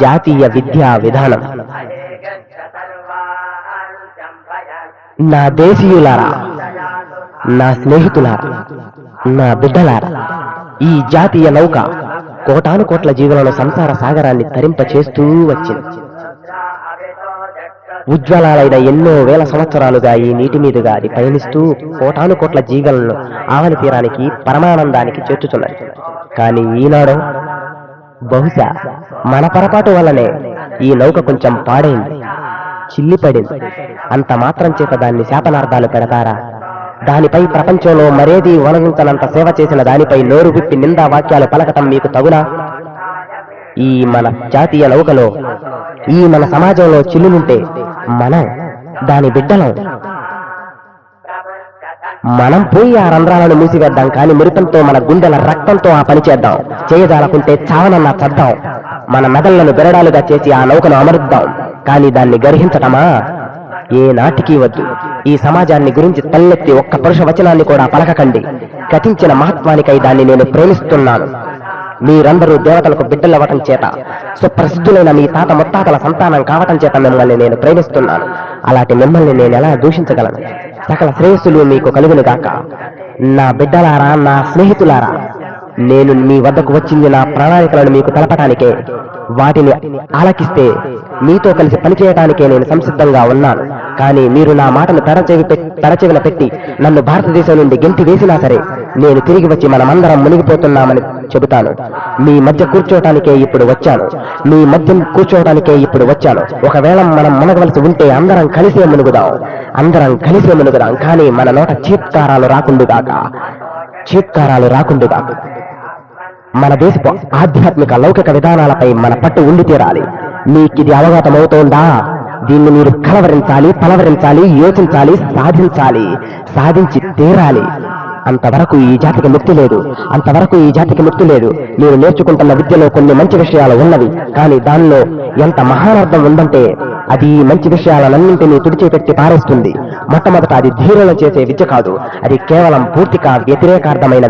జాతీయ విద్యా విధానం. నా దేశీయులారా, నా స్నేహితులారా, నా బిడ్డలారా, ఈ జాతీయ నౌక కోటాను కోట్ల జీవులను సంసార సాగరాన్ని తరింప చేస్తూ వచ్చింది. ఉజ్వలాలైన ఎన్నో వేల సంవత్సరాలుగా ఈ నీటి మీదుగా అది పయనిస్తూ కోటాను కోట్ల జీవులను ఆవలి తీరానికి పరమానందానికి చేర్చుతున్నది. కానీ ఈనాడు బహుశా మన పొరపాటు వల్లనే ఈ నౌక కొంచెం పాడైంది, చిల్లిపడింది. అంత మాత్రం చేత దాన్ని శాపనార్థాలు పెడతారా? దానిపై ప్రపంచంలో మరేది వనగించనంత సేవ చేసిన దానిపై నోరు విప్పి నిందా వాక్యాలు పలకటం మీకు తగునా? ఈ మన జాతీయ నౌకలో, ఈ మన సమాజంలో చిల్లులుంటే మనం దాని బిడ్డలం. మనం పోయి ఆ రంధ్రాలను మూసివేద్దాం, కానీ మురితంతో మన గుండెల రక్తంతో ఆ పని చేద్దాం. చేయజాలకుంటే చావనన్నా చద్దాం. మన మెదళ్లను బెరడాలుగా చేసి ఆ నౌకను అమరుద్దాం. కానీ దాన్ని గర్హించటమా? ఏ నాటికి వద్దు. ఈ సమాజాన్ని గురించి తల్లెత్తి ఒక్క పురుష వచనాన్ని కూడా పలకకండి. కథించిన మహత్వానికై దాన్ని నేను ప్రేమిస్తున్నాను. మీరందరూ దేవతలకు బిడ్డలవ్వటం చేత, సుప్రసిద్ధులైన మీ తాత ముత్తాతల సంతానం కావటం చేత మిమ్మల్ని నేను ప్రేమిస్తున్నాను. అలాంటి మిమ్మల్ని నేను ఎలా దూషించగలను? సకల శ్రేయస్సులు మీకు కలుగును గాక. నా బిడ్డలారా, నా స్నేహితులారా, నేను మీ వద్దకు వచ్చింది నా ప్రణాళికలను మీకు తెలపటానికే. వాటిని ఆలకిస్తే మీతో కలిసి పనిచేయటానికే నేను సంసిద్ధంగా ఉన్నాను. కానీ మీరు నా మాటను తడచెవిన పెట్టి నన్ను భారతదేశం నుండి గెంటి వేసినా సరే, నేను తిరిగి వచ్చి మనమందరం మునిగిపోతున్నామని చెబుతాను. మీ మధ్య కూర్చోటానికే ఇప్పుడు వచ్చాను. మీ మధ్య కూర్చోటానికే ఇప్పుడు వచ్చాను. ఒకవేళ మనం మునగవలసి ఉంటే అందరం కలిసే మునుగుదాం. కానీ మన నోట చీత్కారాలు రాకుండుగాక. మన దేశపు ఆధ్యాత్మిక లౌకిక విధానాలపై మన పట్టు ఉండి తీరాలి. మీకిది అవగతమవుతోందా? దీన్ని మీరు పలవరించాలి, యోచించాలి, సాధించి తీరాలి. అంతవరకు ఈ జాతికి ముక్తి లేదు. మీరు నేర్చుకుంటున్న విద్యలో కొన్ని మంచి విషయాలు ఉన్నవి, కానీ దానిలో ఎంత మహానర్థం ఉందంటే అది ఈ మంచి విషయాలన్నింటినీ తుడిచిపెట్టి పారేస్తుంది. మొట్టమొదట అది ధీరులను చేసే విద్య కాదు. అది కేవలం పూర్తిగా వ్యతిరేకార్థమైన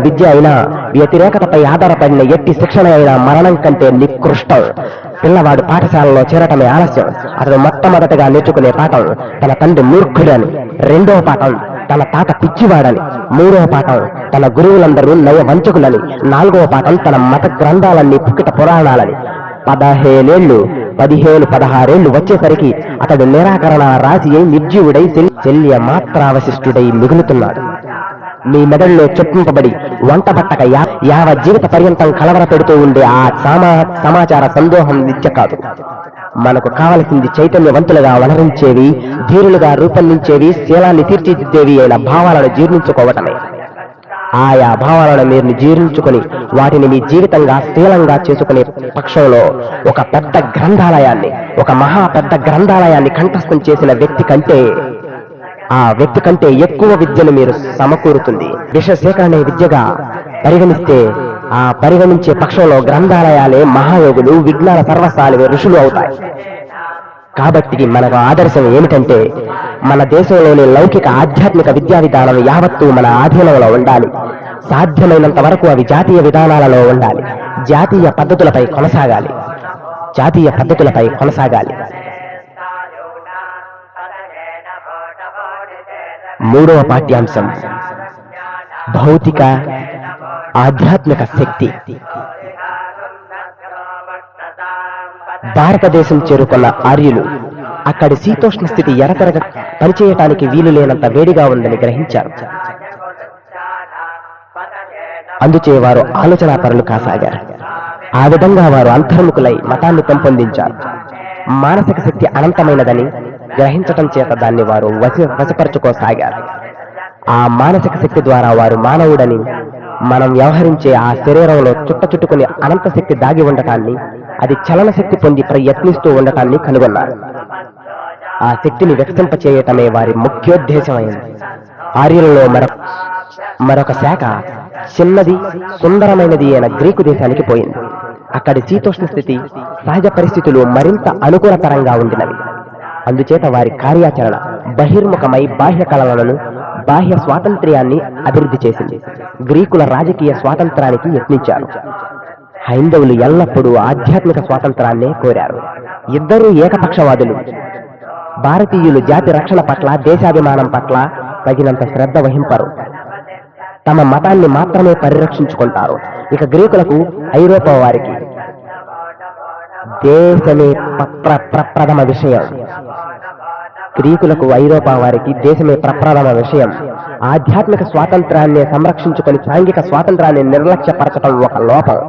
విద్య అయినా, వ్యతిరేకతపై ఆధారపడిన ఎట్టి శిక్షణ అయినా మరణం కంటే నికృష్టం. పిల్లవాడు పాఠశాలలో చేరటమే ఆలస్యం. అతను మొట్టమొదటగా నేర్చుకునే పాఠం తన తండ్రి మూర్ఖుడని, రెండవ పాఠం తన తాత పిచ్చివాడని, మూడవ పాఠం తన గురువులందరూ నయ వంచకులని, నాలుగవ పాఠం తన మత గ్రంథాలన్నీ పుక్కిట పురాణాలని. 16 వచ్చేసరికి అతడు నిరాకరణ రాసి నిర్జీవుడై శల్య మాత్రావశిష్టుడై మిగులుతున్నాడు. మీ మెదడులో చొప్పింపబడి వంట పట్టక యావ జీవిత పర్యంతం కలవర పెడుతూ ఉండే ఆ సమాచార సందోహం విద్య కాదు. మనకు కావలసింది చైతన్యవంతులుగా వనరించేవి, ధీరులుగా రూపొందించేవి, శీలాన్ని తీర్చిదిద్దేవి అయిన భావాలను జీర్ణించుకోవటమే. ఆయా భావాలను మీరు జీర్ణించుకొని వాటిని మీ జీవితంగా శీలంగా చేసుకునే పక్షంలో ఒక మహా పెద్ద గ్రంథాలయాన్ని కంఠస్థం చేసిన ఆ వ్యక్తి కంటే ఎక్కువ విద్యను మీరు సమకూరుతుంది. విషసేకరణ విద్యగా పరిగణించే పక్షంలో గ్రంథాలయాలే మహాయోగులు, విజ్ఞాన సర్వస్వాలు, ఋషులు అవుతాయి. కాబట్టి మనకు ఆదర్శం ఏమిటంటే, మన దేశంలోని లౌకిక ఆధ్యాత్మిక విద్యా విధానం యావత్తూ మన ఆధీనంలో ఉండాలి. సాధ్యమైనంత వరకు అవి జాతీయ విధానాలలో ఉండాలి. జాతీయ పద్ధతులపై కొనసాగాలి. మూడవ పాఠ్యాంశం భౌతిక ఆధ్యాత్మిక శక్తి. భారతదేశం చేరుకున్న ఆర్యులు అక్కడి శీతోష్ణ స్థితి ఎరతెరగ పనిచేయటానికి వీలు లేనంత వేడిగా ఉందని గ్రహించారు. అందుచే వారు ఆలోచనాపరులు కాసాగారు. ఆ విధంగా వారు అంతర్ముఖులై మతాన్ని పెంపొందించారు. మానసిక శక్తి అనంతమైనదని గ్రహించటం చేత దాన్ని వారు వశపరుచుకోసాగారు. ఆ మానసిక శక్తి ద్వారా వారు మానవుడని, మనం వ్యవహరించే ఆ శరీరంలో చుట్టుకుని అనంత శక్తి దాగి ఉండటాన్ని, అది చలన శక్తి పొంది ప్రయత్నిస్తూ ఉండటాన్ని కనుగొన్నారు. ఆ శక్తిని వికసింపచేయటమే వారి ముఖ్యోద్దేశమైంది. ఆర్యులలో మరొక శాఖ చిన్నది, సుందరమైనది అయిన గ్రీకు దేశానికి పోయింది. అక్కడి శీతోష్ణ స్థితి, సహజ పరిస్థితులు మరింత అనుకూలతరంగా ఉండినవి. అందుచేత వారి కార్యాచరణ బహిర్ముఖమై బాహ్య కళలను, బాహ్య స్వాతంత్ర్యాన్ని అభివృద్ధి చేసింది. గ్రీకుల రాజకీయ స్వాతంత్రానికి యత్నించారు. హైందవులు ఎల్లప్పుడూ ఆధ్యాత్మిక స్వాతంత్రాన్నే కోరారు. ఇద్దరూ ఏకపక్షవాదులు. భారతీయులు జాతి రక్షణ పట్ల, దేశాభిమానం పట్ల తగినంత శ్రద్ధ వహింపరు. తమ మతాన్ని మాత్రమే పరిరక్షించుకుంటారు. ఇక గ్రీకులకు, ఐరోపా వారికి దేశమే ప్రప్రథమ విషయం. గ్రీకులకు, ఐరోపా వారికి దేశమే ప్రప్రథమ విషయం. ఆధ్యాత్మిక స్వాతంత్రాన్ని సంరక్షించుకొని సాంఘిక స్వాతంత్రాన్ని నిర్లక్ష్యపరచడం ఒక లోపం.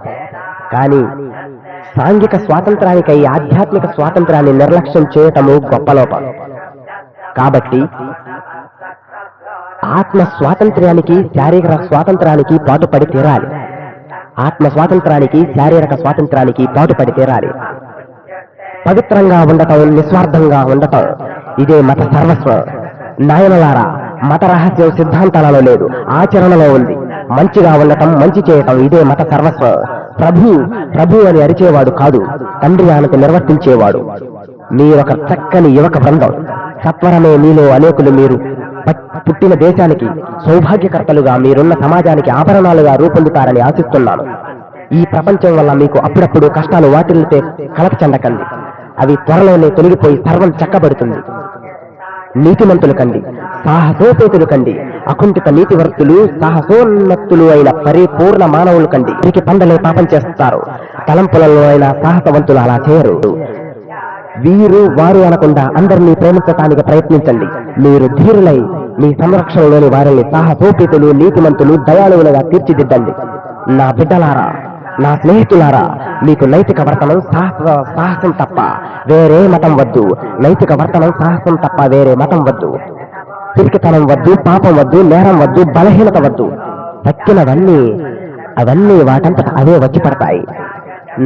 కానీ సాంఘిక స్వాతంత్రానికై ఆధ్యాత్మిక స్వాతంత్రాన్ని నిర్లక్ష్యం చేయటము గొప్ప లోపం. కాబట్టి ఆత్మ స్వాతంత్ర్యానికి, శారీరక స్వాతంత్రానికి పాటుపడి తీరాలి. ఆత్మ స్వాతంత్రానికి, శారీరక స్వాతంత్రానికి పాటుపడి తీరాలి. పవిత్రంగా ఉండటం, నిస్వార్థంగా ఉండటం, ఇదే మత సర్వస్వం. నాయనలారా, మత రహస్యం సిద్ధాంతాలలో లేదు, ఆచరణలో ఉంది. మంచిగా ఉండటం, మంచి చేయటం, ఇదే మత సర్వస్వం. ప్రభు అని అరిచేవాడు కాదు, తండ్రి ఆనతి నిర్వర్తించేవాడు. మీరొక చక్కని యువక బృందం. సత్వరమే మీలో అనేకులు మీరు పుట్టిన దేశానికి సౌభాగ్యకర్తలుగా, మీరున్న సమాజానికి ఆభరణాలుగా రూపొందుతారని ఆశిస్తున్నాను. ఈ ప్రపంచం వల్ల మీకు అప్పుడప్పుడు కష్టాలు వాటిల్లితే కలత చెందకండి. అవి త్వరలోనే తొలగిపోయి సర్వం చక్కబడుతుంది. నీతిమంతులు కండి, సాహసోపేతులు కండి, అకుంఠిత నీతివర్తులు, సాహసోన్నతులు అయిన పరిపూర్ణ మానవులు కండి. వీరికి పండలే పాపం చేస్తారు. తలంపులలో అయిన సాహసవంతులు అలా చేయరు. వీరు వారు అనకుండా అందరినీ ప్రేమించటానికి ప్రయత్నించండి. మీరు ధీరులై మీ సంరక్షణలోని వారిని సాహసోపేతులు, నీతిమంతులు, దయాళువులుగా తీర్చిదిద్దండి. నా బిడ్డలారా, నా స్నేహితులారా, మీకు నైతిక వర్తనం, సాహసం తప్ప వేరే మతం వద్దు. నైతిక వర్తనం, సాహసం తప్ప వేరే మతం వద్దు. పిరికితనం వద్దు, పాపం వద్దు, నేరం వద్దు, బలహీనత వద్దు. అవన్నీ వాటంతట అవే వచ్చి పడతాయి.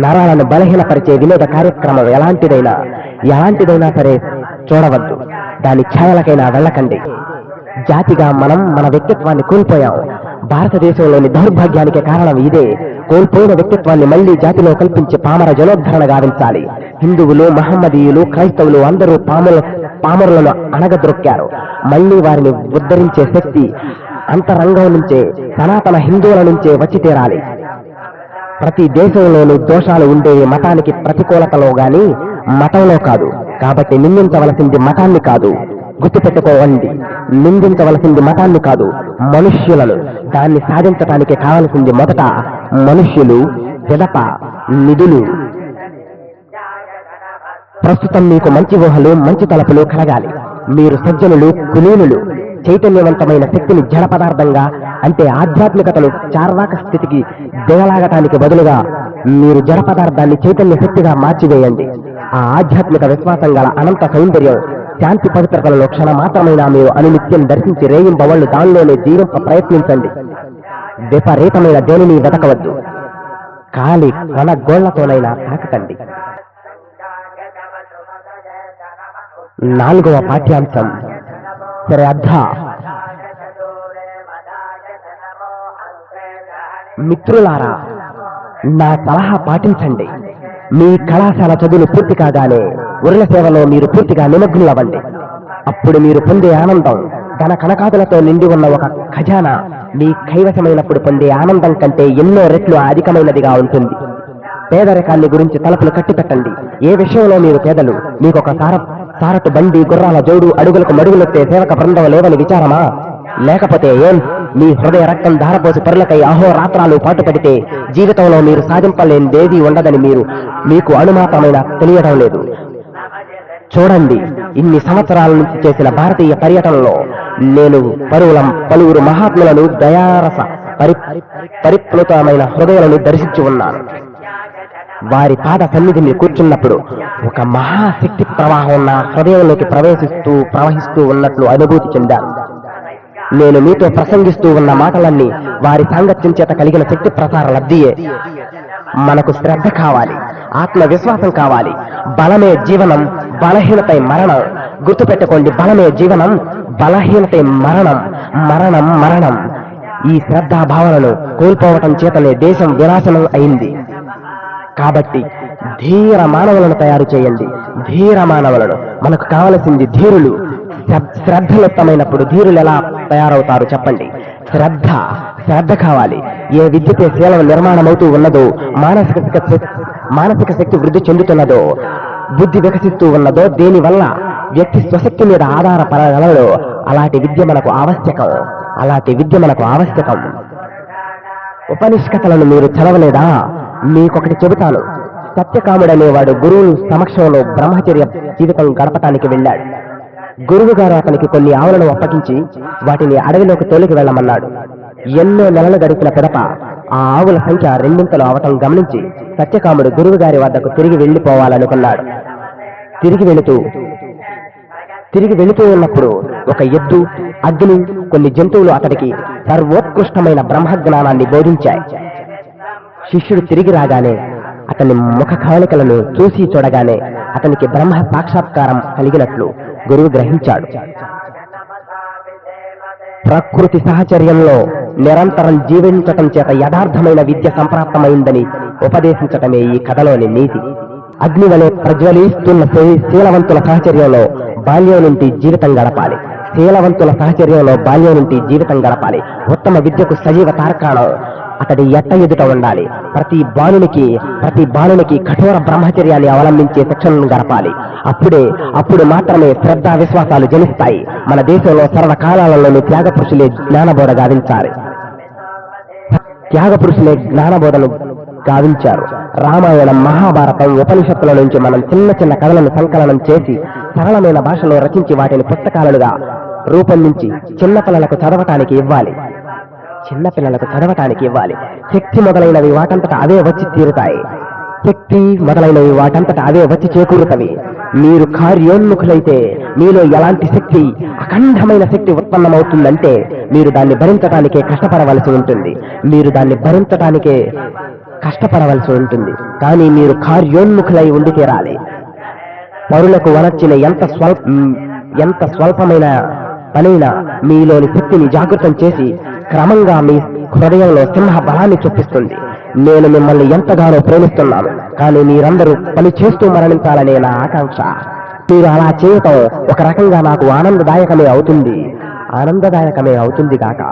నరాలను బలహీనపరిచే వినోద కార్యక్రమం ఎలాంటిదైనా సరే చూడవద్దు. దాని ఛాయలకైనా వెళ్ళకండి. జాతిగా మనం మన వ్యక్తిత్వాన్ని కోల్పోయాం. భారతదేశంలోని దౌర్భాగ్యానికి కారణం ఇదే. కోల్పోయిన వ్యక్తిత్వాన్ని మళ్లీ జాతిలో కల్పించి పామర జనోద్ధరణ గావించాలి. హిందువులు, మహమ్మదీయులు, క్రైస్తవులు అందరూ పామరులను అణగద్రొక్కారు. మళ్లీ వారిని ఉద్ధరించే శక్తి అంతరంగం నుంచే, సనాతన హిందువుల నుంచే వచ్చి తీరాలి. ప్రతి దేశంలోనూ దోషాలు ఉండేవి మతానికి ప్రతికూలతలో గాని మతంలో కాదు. కాబట్టి నిందించవలసింది మతాన్ని కాదు, గుర్తుపెట్టుకోవండి. నిందించవలసింది మతాన్ని కాదు, మనుష్యులను. దాన్ని సాధించటానికి కావలసింది మొదట మనుష్యులు, పిదప నిధులు. ప్రస్తుతం మీకు మంచి ఊహలు, మంచి తలపులు కలగాలి. మీరు సజ్జనులు, కులీనులు. చైతన్యవంతమైన శక్తిని జడ పదార్థంగా, అంటే ఆధ్యాత్మికతను చార్వాక స్థితికి దిగలాగటానికి బదులుగా మీరు జడ పదార్థాన్ని చైతన్య శక్తిగా మార్చివేయండి. ఆ ఆధ్యాత్మిక విశ్వాసం గల అనంత సౌందర్యం, శాంతి పవిత్రతలలో క్షణమాత్రమైనా మీరు అనునిత్యం దర్శించి రేయింబవళ్లు దానిలోనే జీవింప ప్రయత్నించండి. విపరీతమైన దేనిని వెతకవద్దు. కాలి కణగోళ్లతోనైనా తాకకండి. 4వ పాఠ్యాంశం శ్రద్ధ. మిత్రులారా, నా సలహా పాటించండి. మీ కళాశాల చదువులు పూర్తి కాగానే ఉరుల సేవలో మీరు పూర్తిగా నిమగ్నులవ్వండి. అప్పుడు మీరు పొందే ఆనందం ధన కనకాదులతో నిండి ఉన్న ఒక ఖజానా మీ కైవశమైనప్పుడు పొందే ఆనందం కంటే ఎన్నో రెట్లు అధికమైనదిగా ఉంటుంది. పేదరికాన్ని గురించి తలుపులు కట్టిపెట్టండి. ఏ విషయంలో మీరు పేదలు? మీకొక సారటు బండి, గుర్రాల జోడు, అడుగులకు మడుగులెత్తే సేవక బృందం లేవని విచారమా? లేకపోతే ఏం? మీ హృదయ రక్తం ధారపోసి పరులకై అహోరాత్రాలు పాటుపడితే జీవితంలో మీరు సాధింపలేనిదేదీ ఉండదని మీకు అనుమాతమైన తెలియడం లేదు. చూడండి, ఇన్ని సంవత్సరాల నుంచి చేసిన భారతీయ పర్యటనలో నేను పలువురు మహాత్ములను, దయారస పరిప్లుతమైన హృదయాలను దర్శించి ఉన్నాను. వారి పాద సన్నిధిని కూర్చున్నప్పుడు ఒక మహాశక్తి ప్రవాహం నా హృదయంలోకి ప్రవహిస్తూ ఉన్నట్లు అనుభూతి చెందాను. నేను మీతో ప్రసంగిస్తూ ఉన్న మాటలన్నీ వారి సాంగత్యం చేత కలిగిన శక్తి ప్రసార లబ్ధియే. మనకు శ్రద్ధ కావాలి, ఆత్మవిశ్వాసం కావాలి. బలమే జీవనం, బలహీనతై మరణం. గుర్తుపెట్టుకోండి, బలమే జీవనం, బలహీనతై మరణం. మరణం మరణం. ఈ శ్రద్ధా భావనను కోల్పోవటం చేతనే దేశం వినాశనం అయింది. కాబట్టి ధీర మానవులను తయారు చేయండి. ధీర మానవులను. మనకు కావలసింది ధీరులు, శ్రద్ధలుత్తమైనప్పుడు ధీరులు ఎలా తయారవుతారు చెప్పండి? శ్రద్ధ కావాలి. ఏ విద్యతే శీలం నిర్మాణమవుతూ ఉన్నదో, మానసిక శక్తి వృద్ధి చెందుతున్నదో, బుద్ధి వికసిస్తూ ఉన్నదో, దేనివల్ల వ్యక్తి స్వశక్తి మీద ఆధారపడగలడో అలాంటి విద్య మనకు ఆవశ్యకం. ఉపనిష్కథలను మీరు చదవలేదా? మీకొకటి చెబుతాను. సత్యకాముడనేవాడు గురువు సమక్షంలో బ్రహ్మచర్య జీవితం గడపటానికి వెళ్ళాడు. గురువు గారు అతనికి కొన్ని ఆవులను అప్పగించి వాటిని అడవిలోకి తోలికి వెళ్ళమన్నాడు. ఎన్నో నెలలు గడిపిన పిదప ఆ ఆవుల సంఖ్య రెండింతలు అవటం గమనించి సత్యకాముడు గురువు గారి వద్దకు తిరిగి వెళ్ళిపోవాలనుకున్నాడు. తిరిగి వెళుతూ ఉన్నప్పుడు ఒక ఎద్దు, అగ్ని, కొన్ని జంతువులు అతడికి సర్వోత్కృష్టమైన బ్రహ్మజ్ఞానాన్ని బోధించాయి. శిష్యుడు తిరిగి రాగానే అతని ముఖ కవళికలను చూసి చూడగానే అతనికి బ్రహ్మ సాక్షాత్కారం కలిగినట్లు గురువు గ్రహించాడు. ప్రకృతి సహచర్యంలో నిరంతరం జీవించటం చేత యథార్థమైన విద్య సంప్రాప్తమైందని ఉపదేశించటమే ఈ కథలోని నీతి. అగ్ని వలె ప్రజ్వలిస్తున్న శీలవంతుల సహచర్యంలో బాల్యం నుండి జీవితం గడపాలి. ఉత్తమ విద్యకు సజీవ తార్కాణం అతడి ఎట్ట ఎదుట ఉండాలి. ప్రతి బాలునికి కఠోర బ్రహ్మచర్యాన్ని అవలంబించే శిక్షణను గడపాలి. అప్పుడు మాత్రమే శ్రద్ధా విశ్వాసాలు జనిస్తాయి. మన దేశంలో సర్వకాలాలలోని త్యాగ పురుషులే జ్ఞానబోధను గావించారు. రామాయణం, మహాభారతం, ఉపనిషత్తుల నుంచి మనం చిన్న చిన్న కథలను సంకలనం చేసి సరళమైన భాషలో రచించి వాటిని పుస్తకాలుగా రూపొందించి చిన్నపిల్లలకు చదవటానికి ఇవ్వాలి. శక్తి మొదలైనవి వాటంతట అవే వచ్చి చేకూరుతవి. మీరు కార్యోన్ముఖులైతే మీలో ఎలాంటి శక్తి, అఖండమైన శక్తి ఉత్పన్నమవుతుందంటే మీరు దాన్ని భరించడానికే కష్టపడవలసి ఉంటుంది. కానీ మీరు కార్యోన్ముఖులై ఉండి తీరాలి. పరులకు వనర్చిన ఎంత స్వల్పమైన పనైనా మీలోని శక్తిని జాగృతం చేసి క్రమంగా మీ హృదయంలో సింహ బలాన్ని చూపిస్తుంది. నేను మిమ్మల్ని ఎంతగానో ప్రేమిస్తున్నాను, కానీ మీరందరూ పని చేస్తూ మరణించాలనే నా ఆకాంక్ష. మీరు అలా చేయటం ఒక రకంగా నాకు ఆనందదాయకమే అవుతుంది కాక